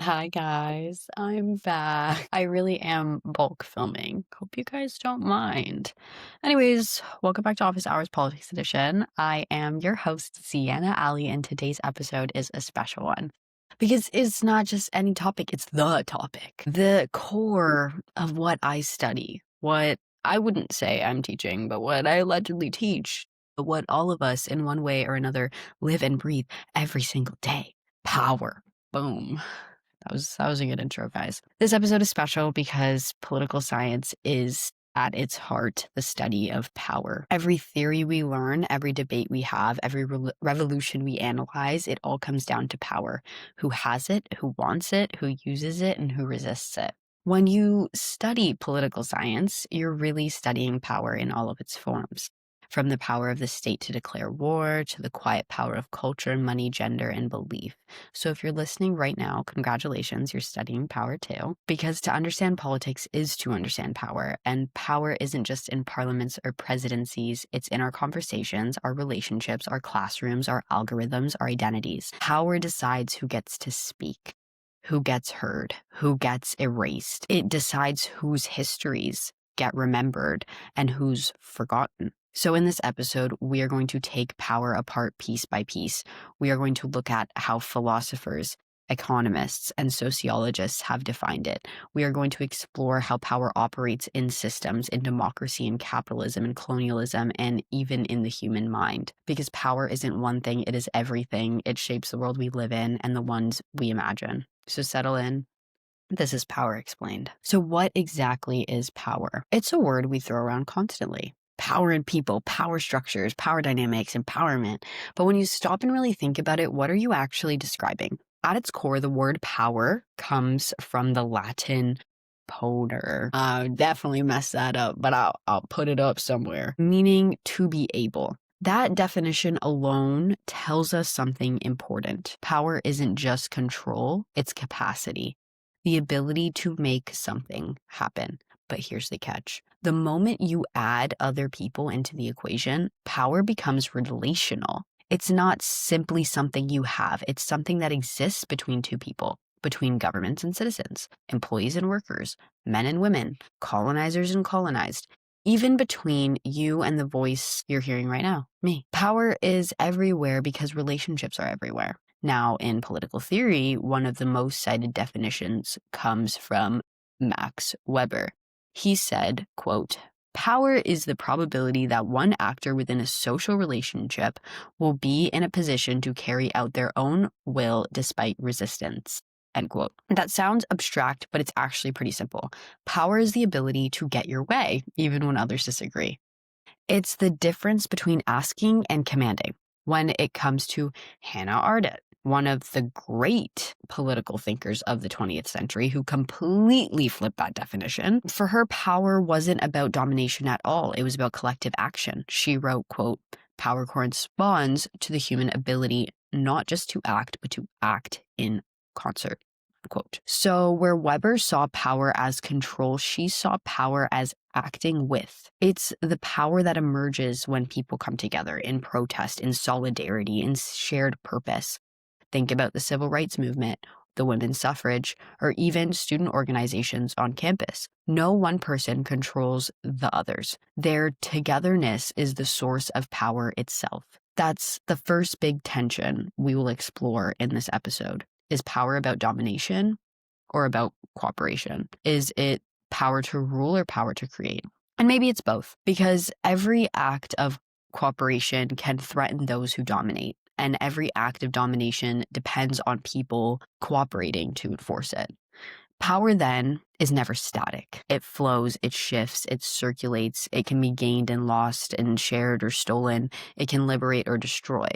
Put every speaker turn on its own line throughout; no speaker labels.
Hi guys, I'm back. I really am bulk filming. Hope you guys don't mind. Anyways, welcome back to Office Hours Politics Edition. I am your host, Ziana Aly, and today's episode is a special one because it's not just any topic, it's the topic, the core of what I study, what I wouldn't say I'm teaching, but what I allegedly teach, what all of us in one way or another live and breathe every single day. Power. Boom. That was a good intro, guys. This episode is special because political science is at its heart the study of power. Every theory we learn, every debate we have, every revolution we analyze, it all comes down to power. Who has it, who wants it, who uses it, and who resists it. When you study political science, you're really studying power in all of its forms. From the power of the state to declare war, to the quiet power of culture, money, gender, and belief. So if you're listening right now, congratulations, you're studying power too. Because to understand politics is to understand power. And power isn't just in parliaments or presidencies, it's in our conversations, our relationships, our classrooms, our algorithms, our identities. Power decides who gets to speak, who gets heard, who gets erased. It decides whose histories get remembered and who's forgotten. So in this episode, we are going to take power apart piece by piece. We are going to look at how philosophers, economists, and sociologists have defined it. We are going to explore how power operates in systems, in democracy, in capitalism, in colonialism, and even in the human mind. Because power isn't one thing, it is everything. It shapes the world we live in and the ones we imagine. So settle in. This is Power Explained. So what exactly is power? It's a word we throw around constantly. Power in people, power structures, power dynamics, empowerment. But when you stop and really think about it, what are you actually describing? At its core, the word power comes from the Latin poder. I definitely messed that up, but I'll put it up somewhere. Meaning to be able. That definition alone tells us something important. Power isn't just control, it's capacity. The ability to make something happen. But here's the catch. The moment you add other people into the equation, power becomes relational. It's not simply something you have. It's something that exists between two people, between governments and citizens, employees and workers, men and women, colonizers and colonized, even between you and the voice you're hearing right now, me. Power is everywhere because relationships are everywhere. Now, in political theory, one of the most cited definitions comes from Max Weber. He said, quote, "Power is the probability that one actor within a social relationship will be in a position to carry out their own will despite resistance." End quote. That sounds abstract, but it's actually pretty simple. Power is the ability to get your way, even when others disagree. It's the difference between asking and commanding. When it comes to Hannah Arendt, one of the great political thinkers of the 20th century who completely flipped that definition. For her, power wasn't about domination at all. It was about collective action. She wrote, quote, "Power corresponds to the human ability not just to act, but to act in concert." Quote. So where Weber saw power as control, she saw power as acting with. It's the power that emerges when people come together in protest, in solidarity, in shared purpose. Think about the civil rights movement, the women's suffrage, or even student organizations on campus. No one person controls the others. Their togetherness is the source of power itself. That's the first big tension we will explore in this episode. Is power about domination or about cooperation? Is it power to rule or power to create? And maybe it's both, because every act of cooperation can threaten those who dominate. And every act of domination depends on people cooperating to enforce it. Power, then, is never static. It flows, it shifts, it circulates, it can be gained and lost and shared or stolen, it can liberate or destroy.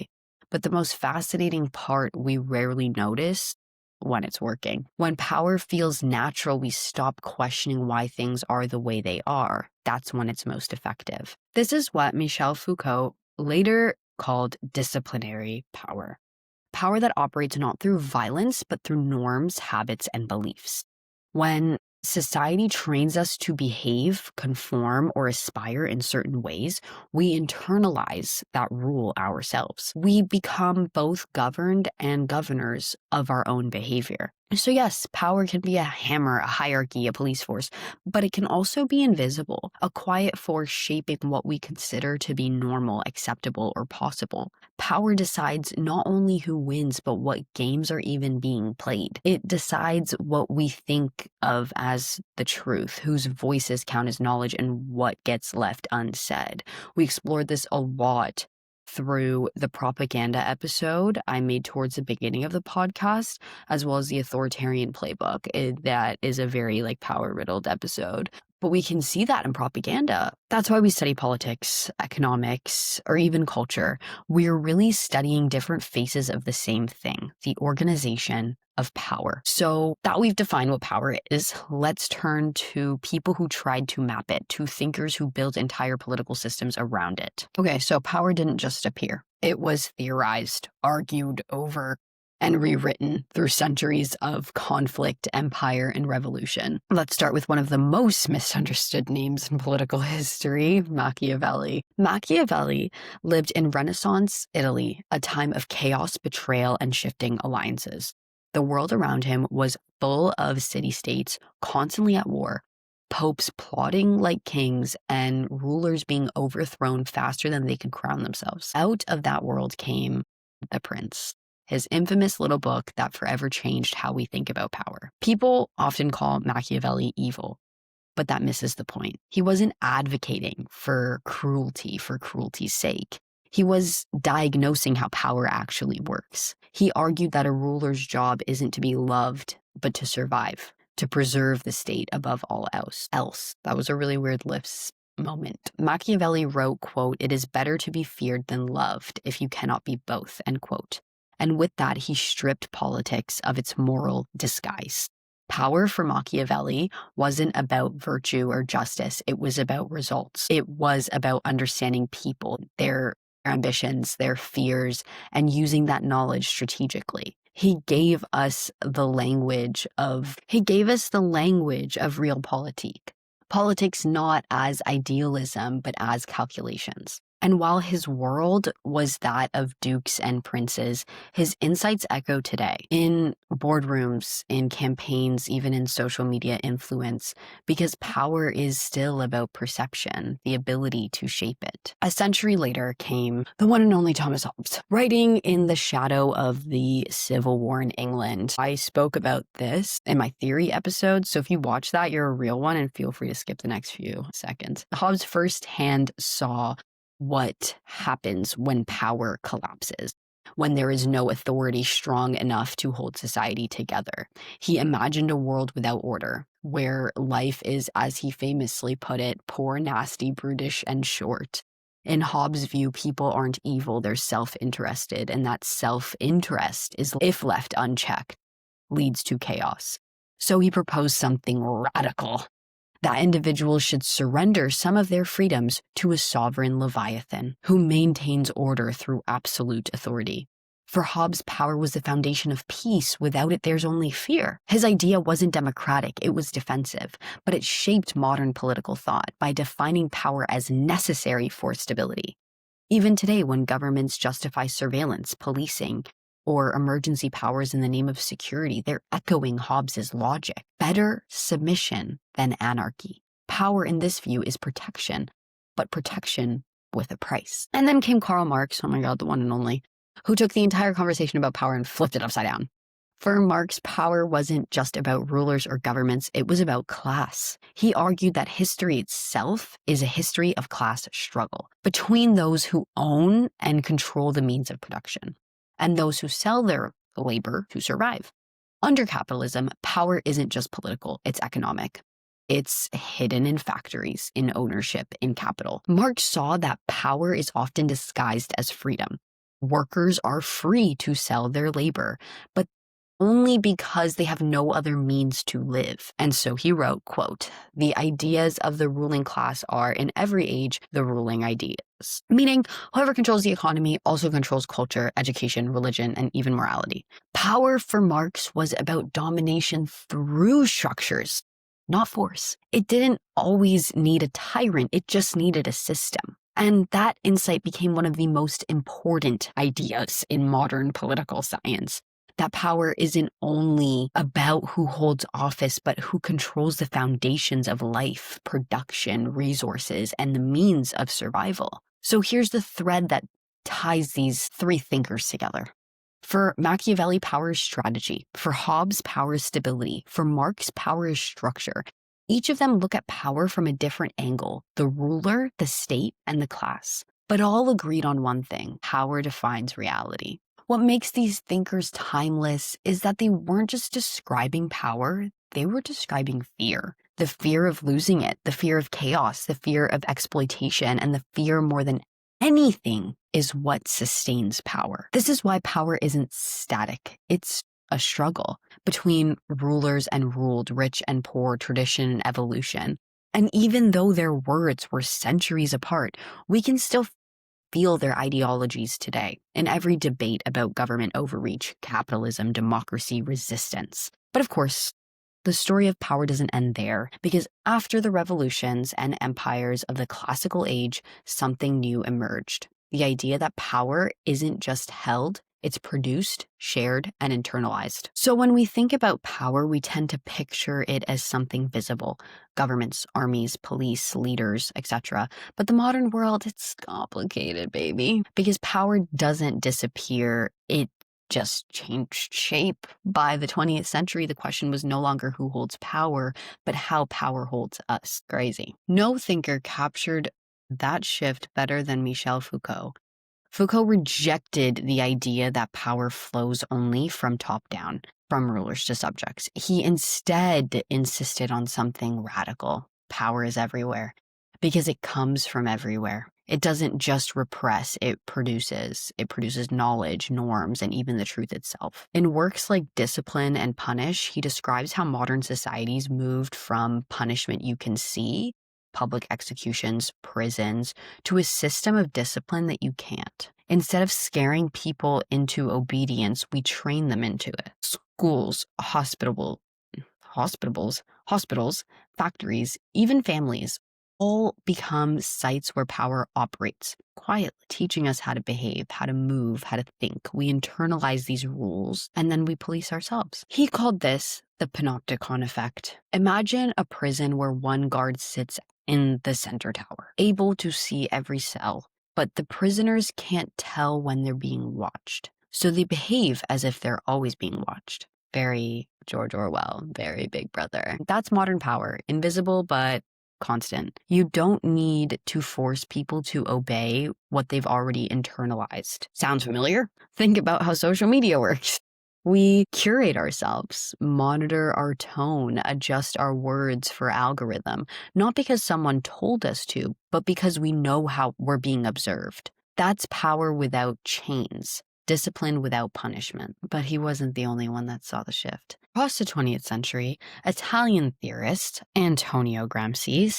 But the most fascinating part we rarely notice when it's working. When power feels natural, we stop questioning why things are the way they are. That's when it's most effective. This is what Michel Foucault later called disciplinary power. Power that operates not through violence, but through norms, habits, and beliefs. When society trains us to behave, conform, or aspire in certain ways, we internalize that rule ourselves. We become both governed and governors of our own behavior. So yes, power can be a hammer, a hierarchy, a police force, but it can also be invisible, a quiet force shaping what we consider to be normal, acceptable, or possible. Power decides not only who wins, but what games are even being played. It decides what we think of as the truth, whose voices count as knowledge, and what gets left unsaid. We explored this a lot through the propaganda episode I made towards the beginning of the podcast, as well as the authoritarian playbook. That is a very power-riddled episode. But we can see that in propaganda. That's why we study politics, economics, or even culture. We're really studying different faces of the same thing, the organization of power. So that we've defined what power is, let's turn to people who tried to map it, to thinkers who built entire political systems around it. Okay, so power didn't just appear. It was theorized, argued over, and rewritten through centuries of conflict, empire, and revolution. Let's start with one of the most misunderstood names in political history, Machiavelli. Machiavelli lived in Renaissance Italy, a time of chaos, betrayal, and shifting alliances. The world around him was full of city-states constantly at war, popes plotting like kings, and rulers being overthrown faster than they could crown themselves. Out of that world came The Prince, his infamous little book that forever changed how we think about power. People often call Machiavelli evil, but that misses the point. He wasn't advocating for cruelty's sake. He was diagnosing how power actually works. He argued that a ruler's job isn't to be loved, but to survive, to preserve the state above all else. That was a really weird lips moment. Machiavelli wrote, quote, "It is better to be feared than loved if you cannot be both," end quote. And with that, he stripped politics of its moral disguise. Power for Machiavelli wasn't about virtue or justice. It was about results. It was about understanding people, their ambitions, their fears, and using that knowledge strategically. He gave us the language of realpolitik. Politics not as idealism, but as calculations. And while his world was that of dukes and princes, his insights echo today in boardrooms, in campaigns, even in social media influence, because power is still about perception, the ability to shape it. A century later came the one and only Thomas Hobbes, writing in the shadow of the Civil War in England. I spoke about this in my theory episode, so if you watch that, you're a real one, and feel free to skip the next few seconds. Hobbes firsthand saw what happens when power collapses, when there is no authority strong enough to hold society together. He imagined a world without order, where life is, as he famously put it, poor, nasty, brutish, and short. In Hobbes' view, people aren't evil, they're self-interested, and that self-interest is, if left unchecked, leads to chaos. So he proposed something radical, that individuals should surrender some of their freedoms to a sovereign leviathan who maintains order through absolute authority. For Hobbes, power was the foundation of peace. Without it, there's only fear. His idea wasn't democratic, it was defensive, but it shaped modern political thought by defining power as necessary for stability. Even today, when governments justify surveillance, policing, or emergency powers in the name of security, they're echoing Hobbes's logic. Better submission than anarchy. Power in this view is protection, but protection with a price. And then came Karl Marx, oh my God, the one and only, who took the entire conversation about power and flipped it upside down. For Marx, power wasn't just about rulers or governments, it was about class. He argued that history itself is a history of class struggle between those who own and control the means of production and those who sell their labor to survive. Under capitalism, power isn't just political, it's economic. It's hidden in factories, in ownership, in capital. Marx saw that power is often disguised as freedom. Workers are free to sell their labor, but only because they have no other means to live. And so he wrote, quote, "The ideas of the ruling class are, in every age, the ruling ideas." Meaning, whoever controls the economy also controls culture, education, religion, and even morality. Power for Marx was about domination through structures, not force. It didn't always need a tyrant, it just needed a system. And that insight became one of the most important ideas in modern political science. That power isn't only about who holds office, but who controls the foundations of life, production, resources, and the means of survival. So here's the thread that ties these three thinkers together. For Machiavelli, power is strategy. For Hobbes, power is stability. For Marx, power is structure. Each of them look at power from a different angle: the ruler, the state, and the class. But all agreed on one thing: power defines reality. What makes these thinkers timeless is that they weren't just describing power, they were describing fear. The fear of losing it, the fear of chaos, the fear of exploitation, and the fear more than anything is what sustains power. This is why power isn't static. It's a struggle between rulers and ruled, rich and poor, tradition and evolution. And even though their words were centuries apart, we can still feel their ideologies today in every debate about government overreach, capitalism, democracy, resistance. But of course, the story of power doesn't end there, because after the revolutions and empires of the classical age, something new emerged. The idea that power isn't just held, it's produced, shared, and internalized. So when we think about power, we tend to picture it as something visible: governments, armies, police, leaders, etc. But the modern world, it's complicated, baby. Because power doesn't disappear, it just changed shape. By the 20th century, the question was no longer who holds power, but how power holds us. Crazy. No thinker captured that shift better than Michel Foucault. Foucault rejected the idea that power flows only from top down, from rulers to subjects. He instead insisted on something radical: power is everywhere, because it comes from everywhere. It doesn't just repress, it produces. It produces knowledge, norms, and even the truth itself. In works like Discipline and Punish, he describes how modern societies moved from punishment you can see, public executions, prisons, to a system of discipline that you can't. Instead of scaring people into obedience, we train them into it. Schools, hospitals, factories, even families all become sites where power operates quietly, teaching us how to behave, how to move, how to think. We internalize these rules and then we police ourselves. He called this the panopticon effect. Imagine a prison where one guard sits in the center tower, able to see every cell, but the prisoners can't tell when they're being watched. So they behave as if they're always being watched. Very George Orwell, very Big Brother. That's modern power, invisible but constant. You don't need to force people to obey what they've already internalized. Sounds familiar? Think about how social media works. We curate ourselves, monitor our tone, adjust our words for algorithm, not because someone told us to, but because we know how we're being observed. That's power without chains, discipline without punishment. But he wasn't the only one that saw the shift. Across the 20th century, Italian theorist Antonio Gramsci,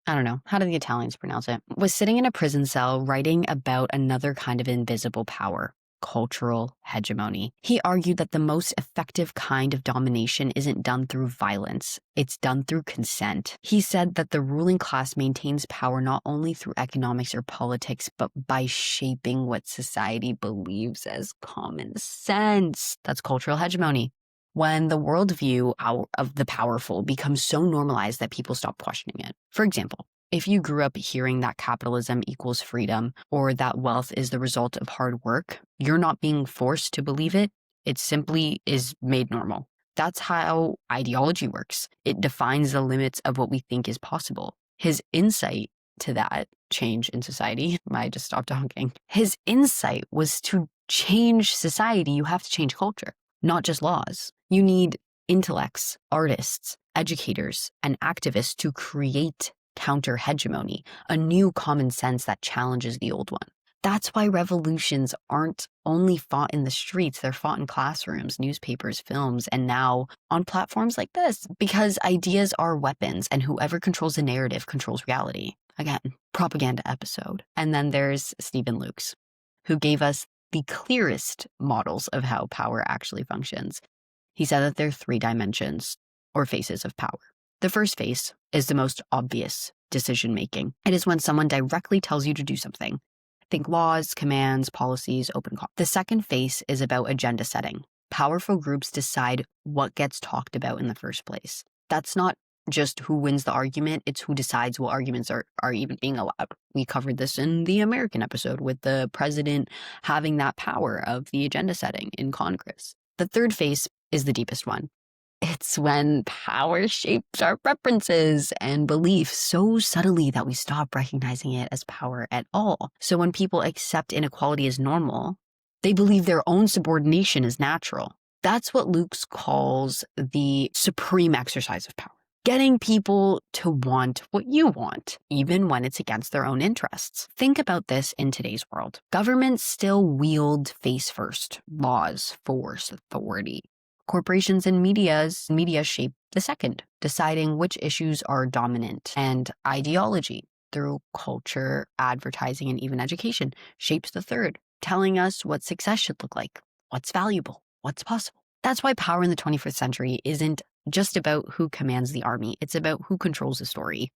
I don't know, how do the Italians pronounce it, was sitting in a prison cell writing about another kind of invisible power: cultural hegemony. He argued that the most effective kind of domination isn't done through violence, it's done through consent. He said that the ruling class maintains power not only through economics or politics, but by shaping what society believes as common sense. That's cultural hegemony. When the worldview of the powerful becomes so normalized that people stop questioning it. For example, if you grew up hearing that capitalism equals freedom or that wealth is the result of hard work, you're not being forced to believe it. It simply is made normal. That's how ideology works. It defines the limits of what we think is possible. His insight to that change in society, I just stopped talking. His insight was to change society, you have to change culture, not just laws. You need intellects, artists, educators, and activists to create counter-hegemony, a new common sense that challenges the old one. That's why revolutions aren't only fought in the streets, they're fought in classrooms, newspapers, films, and now on platforms like this, because ideas are weapons, and whoever controls the narrative controls reality. Again, propaganda episode. And then there's Stephen Lukes, who gave us the clearest models of how power actually functions. He said that there are 3 dimensions, or faces of power. The first face is the most obvious: decision-making. It is when someone directly tells you to do something. Think laws, commands, policies, open call. The second phase is about agenda setting. Powerful groups decide what gets talked about in the first place. That's not just who wins the argument, it's who decides what arguments are even being allowed. We covered this in the American episode with the president having that power of the agenda setting in Congress. The third phase is the deepest one. It's when power shapes our preferences and beliefs so subtly that we stop recognizing it as power at all. So when people accept inequality as normal, they believe their own subordination is natural. That's what Luke calls the supreme exercise of power. Getting people to want what you want, even when it's against their own interests. Think about this in today's world. Governments still wield face first, laws, force, authority. Corporations and media shape the second, deciding which issues are dominant. And ideology, through culture, advertising, and even education, shapes the third, telling us what success should look like, what's valuable, what's possible. That's why power in the 21st century isn't just about who commands the army. It's about who controls the story.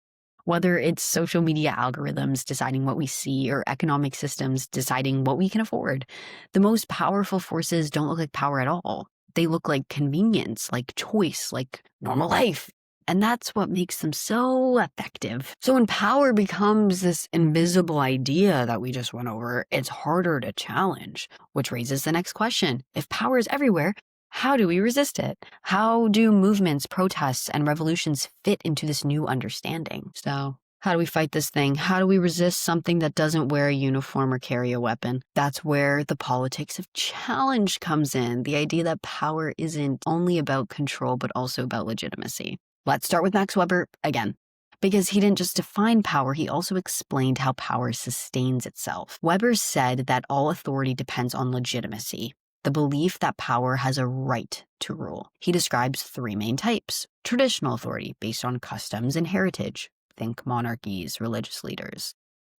Whether it's social media algorithms deciding what we see or economic systems deciding what we can afford, the most powerful forces don't look like power at all. They look like convenience, like choice, like normal life. And that's what makes them so effective. So when power becomes this invisible idea that we just went over, it's harder to challenge, which raises the next question. If power is everywhere, how do we resist it? How do movements, protests, and revolutions fit into this new understanding? So how do we fight this thing? How do we resist something that doesn't wear a uniform or carry a weapon? That's where the politics of challenge comes in. The idea that power isn't only about control, but also about legitimacy. Let's start with Max Weber again. Because he didn't just define power, he also explained how power sustains itself. Weber said that all authority depends on legitimacy, the belief that power has a right to rule. He describes three main types. Traditional authority, based on customs and heritage. Think monarchies, religious leaders.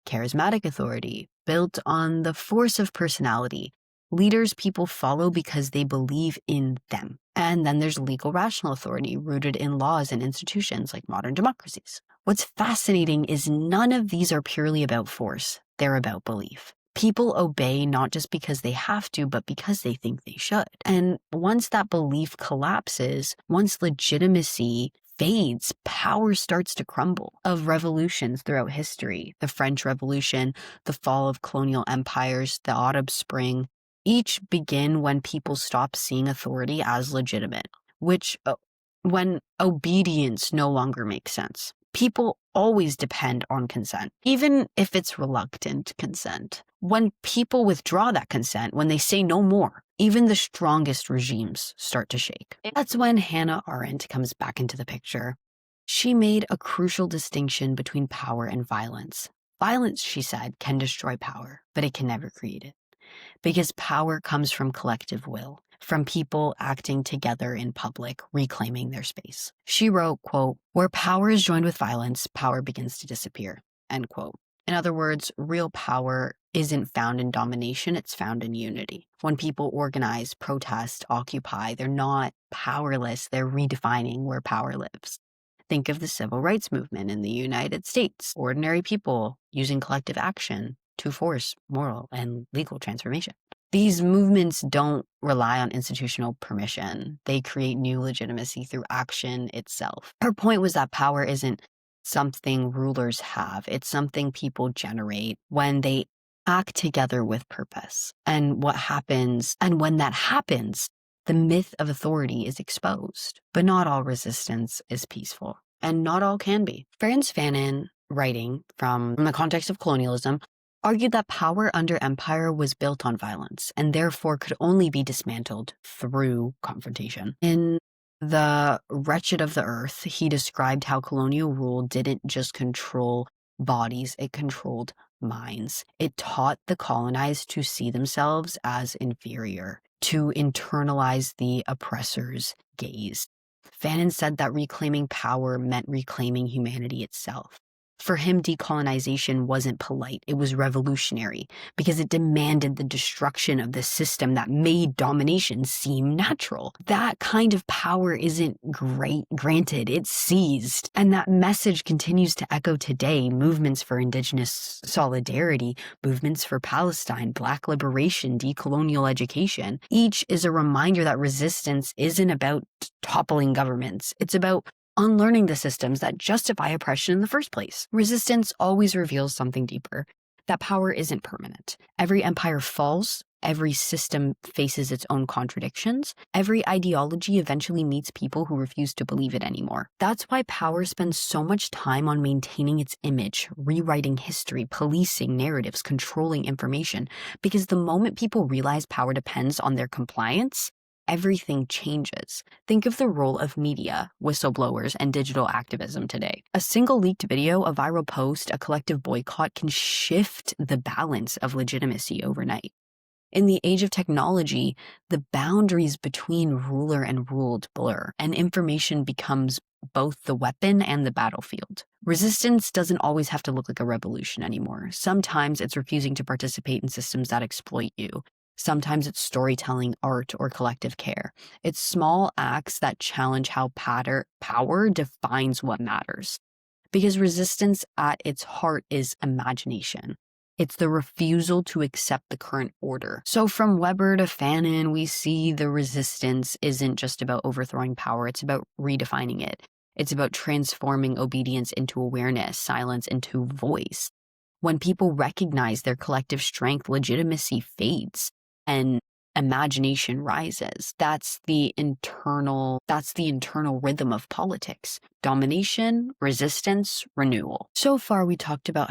Charismatic authority, built on the force of personality. Leaders people follow because they believe in them. And then there's legal rational authority, rooted in laws and institutions like modern democracies. What's fascinating is none of these are purely about force. They're about belief. People obey not just because they have to, but because they think they should. And once that belief collapses, once legitimacy fades, power starts to crumble. Of revolutions throughout history, the French Revolution, the fall of colonial empires, the Arab Spring, each begin when people stop seeing authority as legitimate, when obedience no longer makes sense. People always depend on consent, even if it's reluctant consent. When people withdraw that consent, when they say no more, even the strongest regimes start to shake. That's when Hannah Arendt comes back into the picture. She made a crucial distinction between power and violence. Violence, she said, can destroy power, but it can never create it. Because power comes from collective will, from people acting together in public, reclaiming their space. She wrote, quote, "Where power is joined with violence, power begins to disappear," end quote. In other words, real power isn't found in domination, it's found in unity. When people organize, protest, occupy, they're not powerless, they're redefining where power lives. Think of the civil rights movement in the United States. Ordinary people using collective action to force moral and legal transformation. These movements don't rely on institutional permission. They create new legitimacy through action itself. Her point was that power isn't something rulers have. It's something people generate when they act together with purpose. And when that happens, the myth of authority is exposed. But not all resistance is peaceful, and not all can be. Frantz Fanon, writing from the context of colonialism, argued that power under empire was built on violence and therefore could only be dismantled through confrontation. In The Wretched of the Earth, he described how colonial rule didn't just control bodies, it controlled minds. It taught the colonized to see themselves as inferior, to internalize the oppressor's gaze. Fanon said that reclaiming power meant reclaiming humanity itself. For him, decolonization wasn't polite, it was revolutionary because it demanded the destruction of the system that made domination seem natural. That kind of power isn't granted, it's seized. And that message continues to echo today. Movements for indigenous solidarity, movements for Palestine, Black liberation, decolonial education. Each is a reminder that resistance isn't about toppling governments, it's about unlearning the systems that justify oppression in the first place. Resistance always reveals something deeper, that power isn't permanent. Every empire falls, every system faces its own contradictions, every ideology eventually meets people who refuse to believe it anymore. That's why power spends so much time on maintaining its image, rewriting history, policing narratives, controlling information, because the moment people realize power depends on their compliance, everything changes. Think of the role of media, whistleblowers, and digital activism today. A single leaked video, a viral post, a collective boycott can shift the balance of legitimacy overnight. In the age of technology, the boundaries between ruler and ruled blur, and information becomes both the weapon and the battlefield. Resistance doesn't always have to look like a revolution anymore. Sometimes it's refusing to participate in systems that exploit you. Sometimes it's storytelling, art, or collective care. It's small acts that challenge how power defines what matters. Because resistance at its heart is imagination. It's the refusal to accept the current order. So from Weber to Fanon, we see the resistance isn't just about overthrowing power, it's about redefining it. It's about transforming obedience into awareness, silence into voice. When people recognize their collective strength, legitimacy fades and imagination rises. That's the internal rhythm of politics. Domination, resistance, renewal. So far, we talked about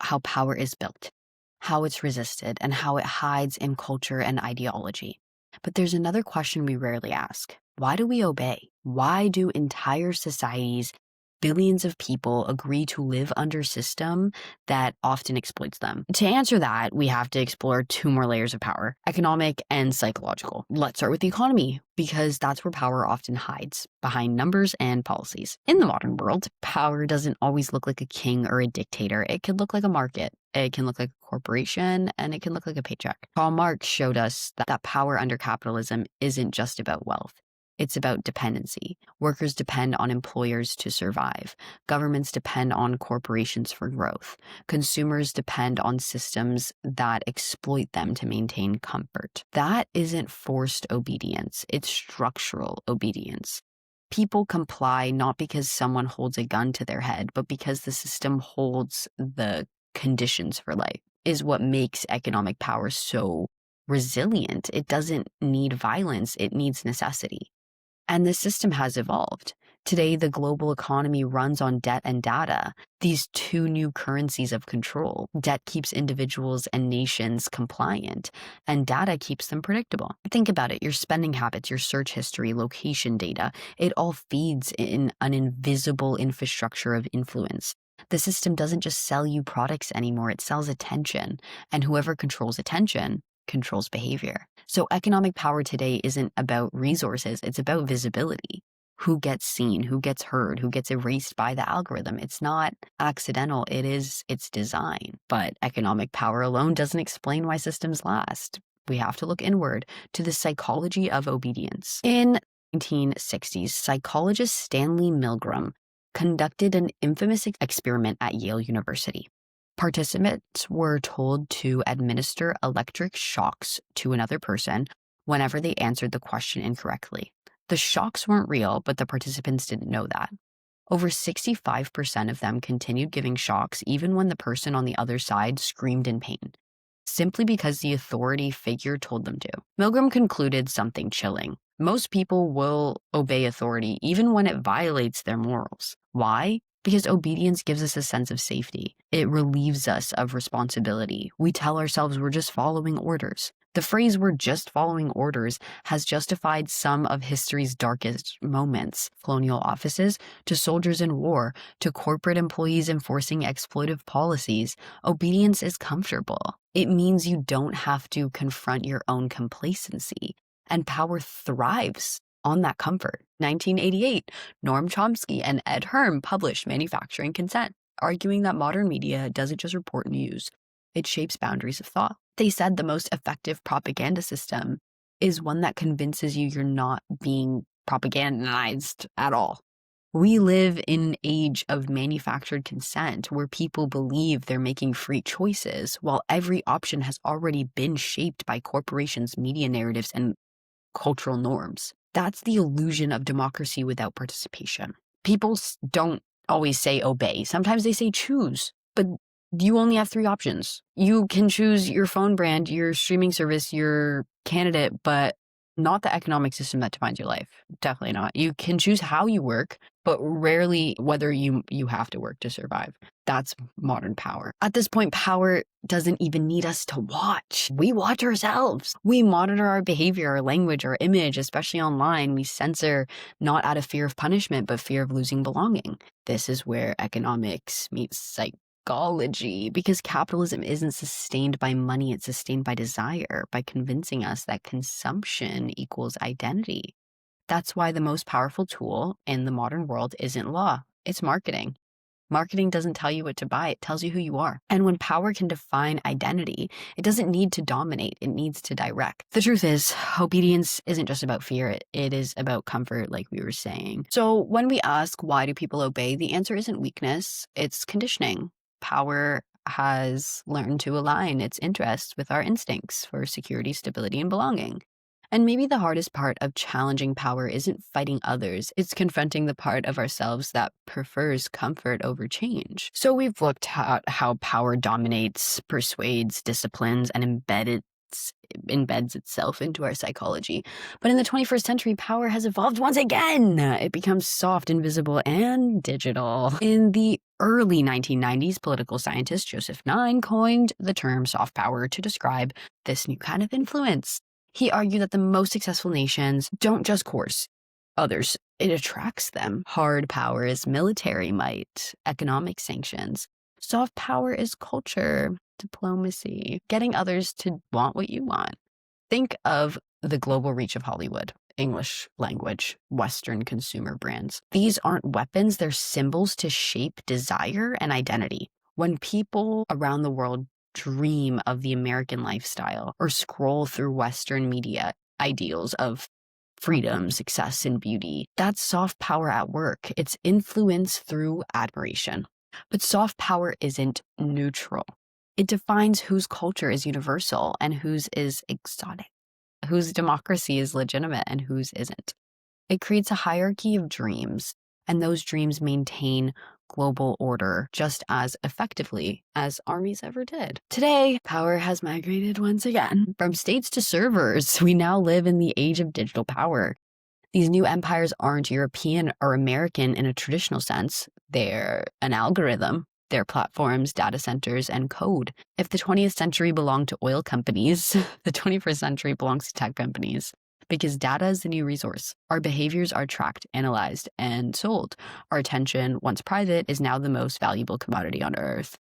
how power is built, how it's resisted, and how it hides in culture and ideology. But there's another question we rarely ask. Why do we obey? Why do entire societies, billions of people, agree to live under a system that often exploits them? To answer that, we have to explore two more layers of power, economic and psychological. Let's start with the economy, because that's where power often hides, behind numbers and policies. In the modern world, power doesn't always look like a king or a dictator. It can look like a market, it can look like a corporation, and it can look like a paycheck. Karl Marx showed us that power under capitalism isn't just about wealth. It's about dependency. Workers depend on employers to survive. Governments depend on corporations for growth. Consumers depend on systems that exploit them to maintain comfort. That isn't forced obedience, it's structural obedience. People comply not because someone holds a gun to their head, but because the system holds the conditions for life. Is what makes economic power so resilient. It doesn't need violence, it needs necessity. And the system has evolved. Today, the global economy runs on debt and data, these two new currencies of control. Debt keeps individuals and nations compliant, and data keeps them predictable. Think about it, your spending habits, your search history, location data, it all feeds in an invisible infrastructure of influence. The system doesn't just sell you products anymore, it sells attention, and whoever controls attention controls behavior. So economic power today isn't about resources, it's about visibility. Who gets seen, who gets heard, who gets erased by the algorithm. It's not accidental, it's design. But economic power alone doesn't explain why systems last. We have to look inward to the psychology of obedience. In the 1960s, psychologist Stanley Milgram conducted an infamous experiment at Yale University. Participants were told to administer electric shocks to another person whenever they answered the question incorrectly. The shocks weren't real, but the participants didn't know that. Over 65% of them continued giving shocks even when the person on the other side screamed in pain, simply because the authority figure told them to. Milgram concluded something chilling. Most people will obey authority even when it violates their morals. Why? Because obedience gives us a sense of safety. It relieves us of responsibility. We tell ourselves we're just following orders. The phrase "we're just following orders" has justified some of history's darkest moments. Colonial offices, to soldiers in war, to corporate employees enforcing exploitive policies. Obedience is comfortable. It means you don't have to confront your own complacency. And power thrives on that comfort. 1988, Noam Chomsky and Ed Herm published Manufacturing Consent. arguing that modern media doesn't just report news, it shapes boundaries of thought. They said the most effective propaganda system is one that convinces you you're not being propagandized at all. We live in an age of manufactured consent where people believe they're making free choices while every option has already been shaped by corporations' media narratives and cultural norms. That's the illusion of democracy without participation. People don't always say obey. Sometimes they say choose, but you only have 3 options. You can choose your phone brand, your streaming service, your candidate, but not the economic system that defines your life. Definitely not. You can choose how you work, but rarely whether you have to work to survive. That's modern power. At this point, power doesn't even need us to watch. We watch ourselves. We monitor our behavior, our language, our image, especially online. We censor not out of fear of punishment, but fear of losing belonging. This is where economics meets psychology, because capitalism isn't sustained by money, it's sustained by desire, by convincing us that consumption equals identity. That's why the most powerful tool in the modern world isn't law, it's marketing. Marketing doesn't tell you what to buy, it tells you who you are. And when power can define identity, it doesn't need to dominate, it needs to direct. The truth is, obedience isn't just about fear, it is about comfort, like we were saying. So when we ask why do people obey, the answer isn't weakness, it's conditioning. Power has learned to align its interests with our instincts for security, stability, and belonging. And maybe the hardest part of challenging power isn't fighting others, it's confronting the part of ourselves that prefers comfort over change. So we've looked at how power dominates, persuades, disciplines, and embeds itself into our psychology. But in the 21st century, power has evolved once again. It becomes soft, invisible, and digital. In the early 1990s, political scientist Joseph Nye coined the term soft power to describe this new kind of influence. He argued that the most successful nations don't just coerce others, it attracts them. Hard power is military might, economic sanctions. Soft power is culture, diplomacy, getting others to want what you want. Think of the global reach of Hollywood, English language, Western consumer brands. These aren't weapons, they're symbols to shape desire and identity. When people around the world dream of the American lifestyle or scroll through Western media ideals of freedom, success, and beauty, that's soft power at work. It's influence through admiration. But soft power isn't neutral. It defines whose culture is universal and whose is exotic, whose democracy is legitimate and whose isn't. It creates a hierarchy of dreams, and those dreams maintain global order just as effectively as armies ever did. Today, power has migrated once again. From states to servers, we now live in the age of digital power. These new empires aren't European or American in a traditional sense. They're an algorithm. They're platforms, data centers, and code. If the 20th century belonged to oil companies, the 21st century belongs to tech companies. Because data is the new resource. Our behaviors are tracked, analyzed, and sold. Our attention, once private, is now the most valuable commodity on earth.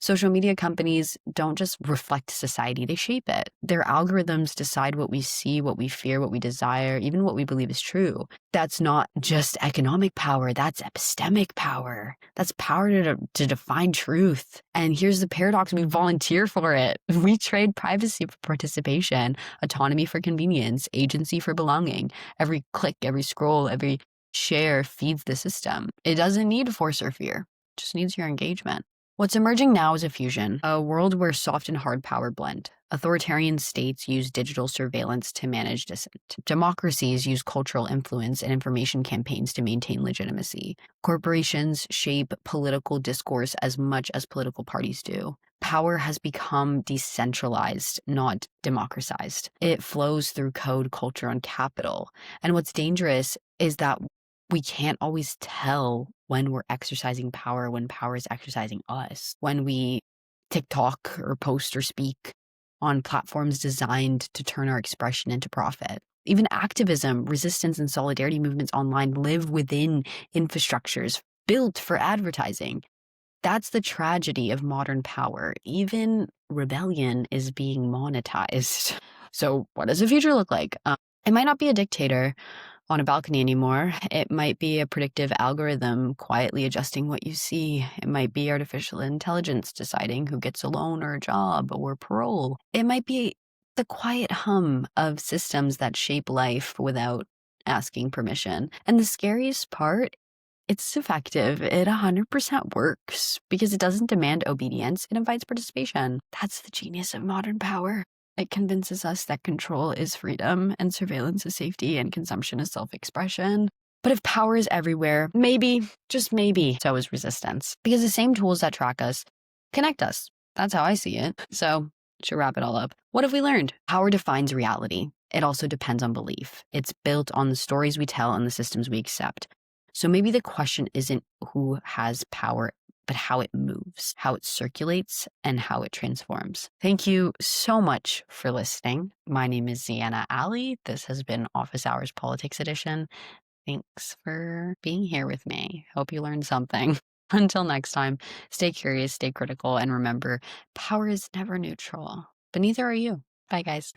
Social media companies don't just reflect society, they shape it. Their algorithms decide what we see, what we fear, what we desire, even what we believe is true. That's not just economic power, that's epistemic power. That's power to define truth. And here's the paradox, we volunteer for it. We trade privacy for participation, autonomy for convenience, agency for belonging. Every click, every scroll, every share feeds the system. It doesn't need force or fear, it just needs your engagement. What's emerging now is a fusion, a world where soft and hard power blend. Authoritarian states use digital surveillance to manage dissent. Democracies use cultural influence and information campaigns to maintain legitimacy. Corporations shape political discourse as much as political parties do. Power has become decentralized, not democratized. It flows through code, culture, and capital. And what's dangerous is that we can't always tell when we're exercising power, when power is exercising us. When we TikTok or post or speak on platforms designed to turn our expression into profit. Even activism, resistance, and solidarity movements online live within infrastructures built for advertising. That's the tragedy of modern power. Even rebellion is being monetized. So what does the future look like? It might not be a dictator, on a balcony anymore. It might be a predictive algorithm quietly adjusting what you see. It might be artificial intelligence deciding who gets a loan or a job or parole. It might be the quiet hum of systems that shape life without asking permission. And the scariest part, it's effective. It 100% works because it doesn't demand obedience. It invites participation. That's the genius of modern power. It convinces us that control is freedom and surveillance is safety and consumption is self-expression. But if power is everywhere, maybe, just maybe, so is resistance. Because the same tools that track us connect us. That's how I see it. So, to wrap it all up, what have we learned? Power defines reality. It also depends on belief. It's built on the stories we tell and the systems we accept. So maybe the question isn't who has power, but how it moves, how it circulates, and how it transforms. Thank you so much for listening. My name is Ziana Aly. This has been Office Hours Politics Edition. Thanks for being here with me. Hope you learned something. Until next time, stay curious, stay critical, and remember, power is never neutral, but neither are you. Bye, guys.